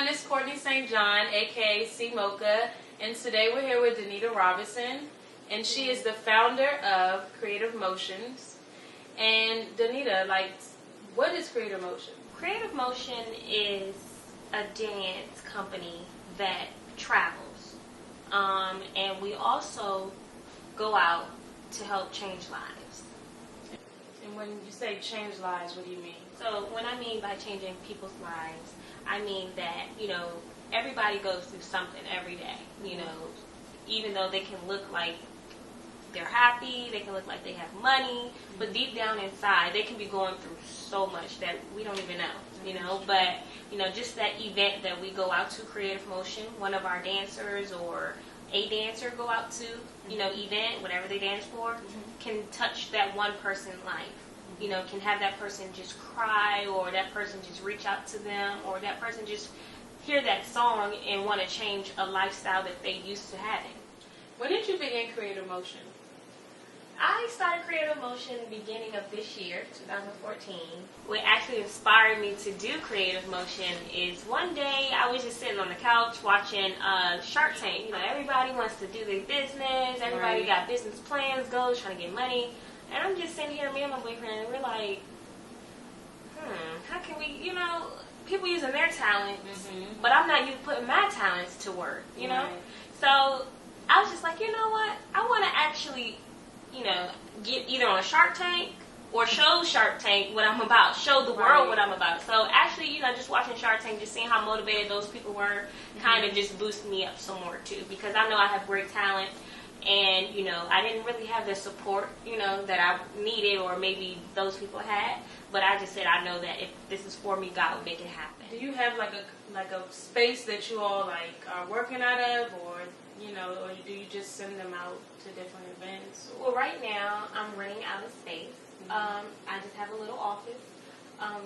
everyone, it's Courtney St. John, aka C Mocha, and today we're here with Donita Robinson, and she is the founder of Creative Motions. And Donita, what is Creative Motion? Creative Motion is a dance company that travels, and we also go out to help change lives. And when you say change lives, what do you mean? So when I mean by changing people's lives, I mean that, everybody goes through something every day, even though they can look like they're happy, they can look like they have money, but deep down inside, they can be going through so much that we don't even know, but, just that event that we go out to, Creative Motion, one of our dancers or a dancer go out to, event, whatever they dance for, can touch that one person's life. Can have that person just cry, or that person just reach out to them, or that person just hear that song and want to change a lifestyle that they used to having. When did you begin Creative Motion? I started Creative Motion beginning of this year, 2014. What actually inspired me to do Creative Motion is one day I was just sitting on the couch watching Shark Tank. Everybody wants to do their business. Everybody got business plans, goals, trying to get money. And I'm just sitting here, me and my boyfriend, and we're like, how can we, people using their talents, but I'm not putting my talents to work, So I was just like, you know what? I want to actually, get either on Shark Tank or show Shark Tank what I'm about, show the world what I'm about. So actually, just watching Shark Tank, just seeing how motivated those people were, kind of just boosted me up some more too, because I know I have great talent. And, I didn't really have the support, that I needed, or maybe those people had. But I just said, I know that if this is for me, God will make it happen. Do you have like a space that you all are working out of, or or do you just send them out to different events? Or? Well, right now I'm renting out a space. I just have a little office.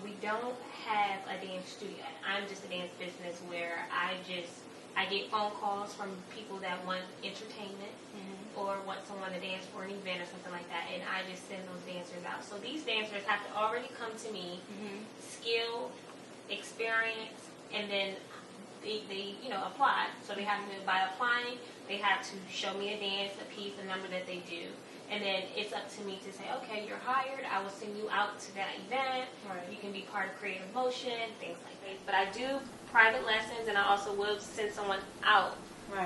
We don't have a dance studio. I'm just a dance business where I get phone calls from people that want entertainment or want someone to dance for an event or something like that, and I just send those dancers out. So these dancers have to already come to me, skill, experience, and then they apply. So they have to, by applying, they have to show me a dance, a piece, a number that they do. And then it's up to me to say, okay, you're hired. I will send you out to that event. You can be part of Creative Motion, things like that. But I do private lessons, and I also will send someone out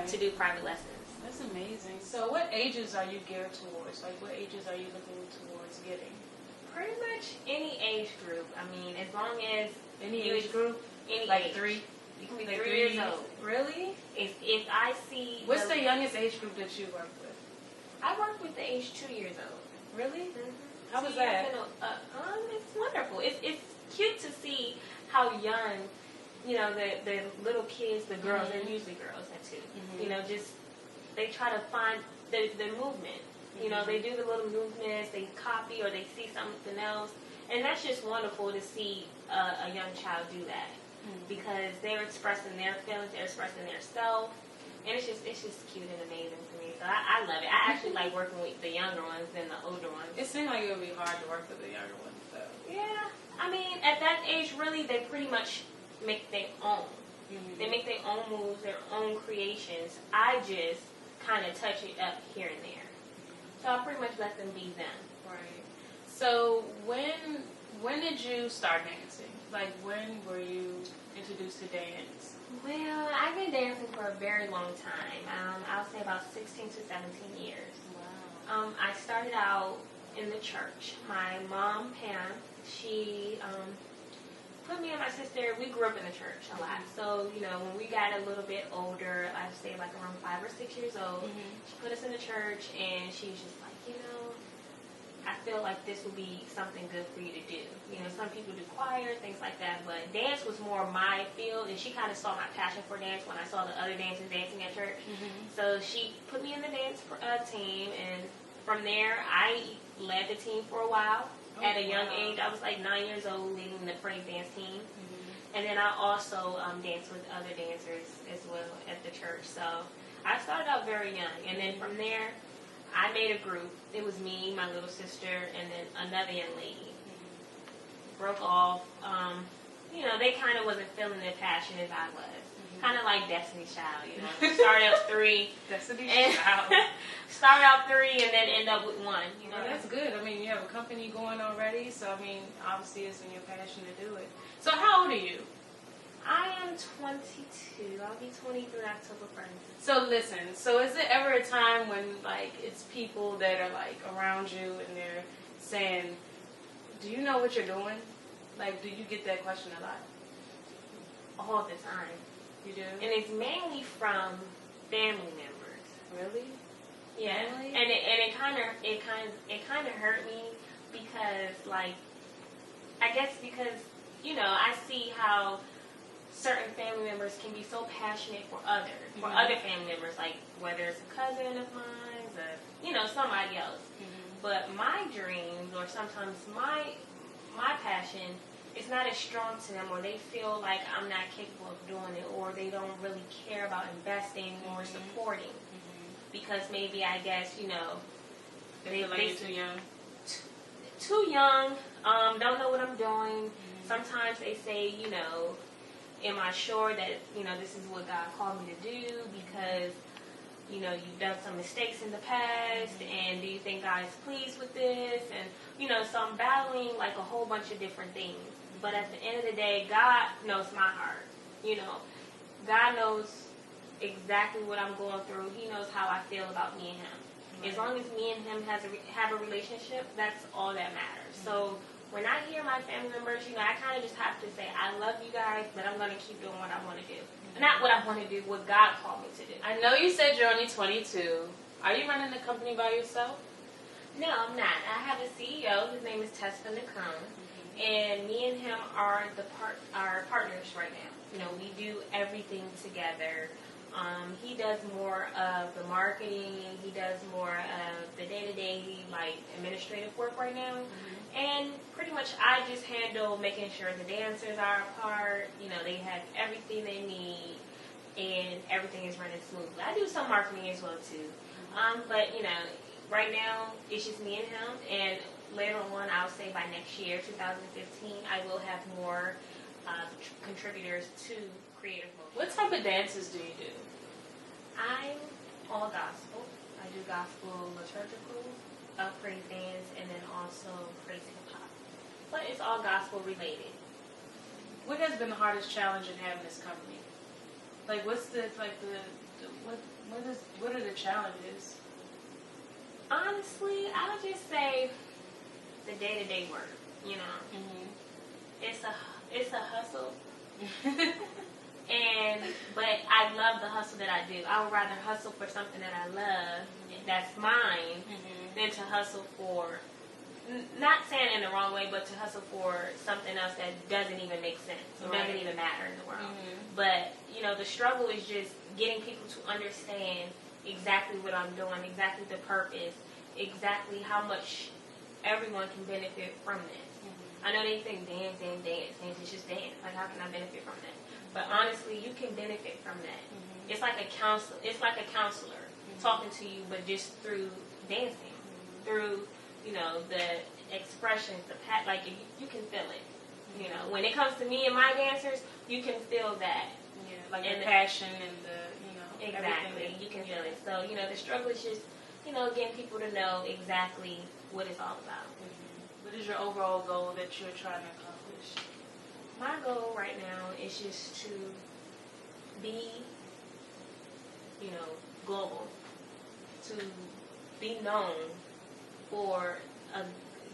to do private lessons. That's amazing. So what ages are you geared towards? What ages are you looking towards getting? Pretty much any age group. I mean, as long as... Any age group? Any age. 3? You can be 3 years old. Really? If I see... What's the youngest age group that you work with? I work with the age 2 years old. Really? How was that? It's wonderful. It's cute to see how young, the little kids, the girls, they're usually girls too. Just they try to find the movement. They do the little movements, they copy or they see something else, and that's just wonderful to see a young child do that because they're expressing their feelings, they're expressing their self. And it's just cute and amazing to me. So I love it. I actually like working with the younger ones than the older ones. It seemed like it would be hard to work with the younger ones, though. Yeah. I mean, at that age, really, they pretty much make their own. They make their own moves, their own creations. I just kind of touch it up here and there. So I pretty much let them be them. Right. So when did you start dancing? When were you introduced to dance? Well, I've been dancing for a very long time. I'll say about 16 to 17 years. Wow. I started out in the church. My mom, Pam, she put me and my sister, we grew up in the church a lot. So, when we got a little bit older, I'd say around 5 or 6 years old, she put us in the church, and she was just like, I feel like this would be something good for you to do. Some people do choir, things like that, but dance was more my field, and she kind of saw my passion for dance when I saw the other dancers dancing at church. So she put me in the dance team, and from there, I led the team for a while. At a young age, I was 9 years old leading the praise dance team. And then I also danced with other dancers as well at the church. So I started out very young, and then from there, I made a group. It was me, my little sister, and then another young lady. Broke off. you know, they kind of wasn't feeling the passion as I was. Kind of like Destiny's Child, you know. Start out 3. Destiny's Child. Start out 3 and then end up with 1. You know, well, that's good. I mean, you have a company going already, so I mean, obviously it's in your passion to do it. So how old are you? I am 22. I'll be 23 October 1st. So listen, so is there ever a time when like it's people that are like around you and they're saying, do you know what you're doing? Like, do you get that question a lot? All the time. You do? And it's mainly from family members. Really? Yeah. Really? And it kind of hurt me because, like, I guess because, you know, I see how certain family members can be so passionate for others, for other family members, like whether it's a cousin of mine, or, you know, somebody else. But my dreams, or sometimes my passion, is not as strong to them, or they feel like I'm not capable of doing it, or they don't really care about investing or supporting, because maybe, I guess, you know, They feel like you're too young. Too young, don't know what I'm doing. Sometimes they say, you know, am I sure that, you know, this is what God called me to do, because, you know, you've done some mistakes in the past, and do you think God is pleased with this? And, you know, so I'm battling like a whole bunch of different things. But at the end of the day, God knows my heart. You know, God knows exactly what I'm going through. He knows how I feel about me and him. Right. As long as me and him have a relationship, that's all that matters. So when I hear my family members, you know, I kind of just have to say, I love you guys, but I'm going to keep doing what I want to do. Not what I want to do, what God called me to do. I know you said you're only 22. Are you running the company by yourself? No, I'm not. I have a CEO. His name is Tessa Nicone. And me and him are our partners right now. You know, we do everything together. He does more of the marketing. He does more of the day-to-day, like, administrative work right now. And pretty much I just handle making sure the dancers are a part. You know, they have everything they need, and everything is running smoothly. I do some marketing as well, too. But, you know, right now it's just me and him. And later on, I'll say by next year, 2015, I will have more contributors to Creative Motion. What type of dances do you do? I'm all gospel. I do gospel liturgical, praise dance, and then also praise hip hop. But it's all gospel related. What has been the hardest challenge in having this company? Like, what's what are the challenges? Honestly, I would just say the day-to-day work. You know, it's a hustle. But I love the hustle that I do. I would rather hustle for something that I love, that's mine, than to hustle for, not saying in the wrong way, but to hustle for something else that doesn't even make sense, or doesn't even matter in the world. But, you know, the struggle is just getting people to understand exactly what I'm doing, exactly the purpose, exactly how much everyone can benefit from this. I know they think dance, it's just dance. Like, how can I benefit from that? But honestly, you can benefit from that. It's like a counselor talking to you, but just through dancing, through, you know, the expressions, like, you can feel it. You know, when it comes to me and my dancers, you can feel that. Yeah, like the passion and the, you know, exactly. You can feel it. So, you know, the struggle is just, you know, getting people to know exactly what it's all about. What is your overall goal that you're trying to accomplish? My goal right now is just to be, you know, global, to be known for a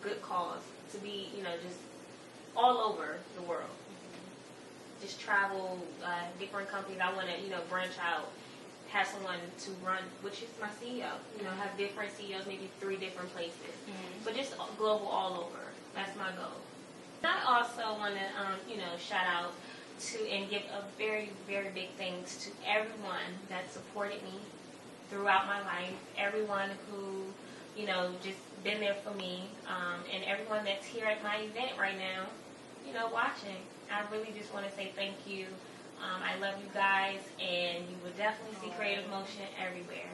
good cause, to be, you know, just all over the world. Just travel, different companies. I want to, you know, branch out, have someone to run, which is my CEO. You know, have different CEOs, maybe 3 different places. But just global all over. That's my goal. I also want to, you know, shout out to and give a very, very big thanks to everyone that supported me throughout my life. Everyone who, you know, just been there for me, and everyone that's here at my event right now, you know, watching. I really just want to say thank you. I love you guys, and you will definitely see Creative Motion everywhere.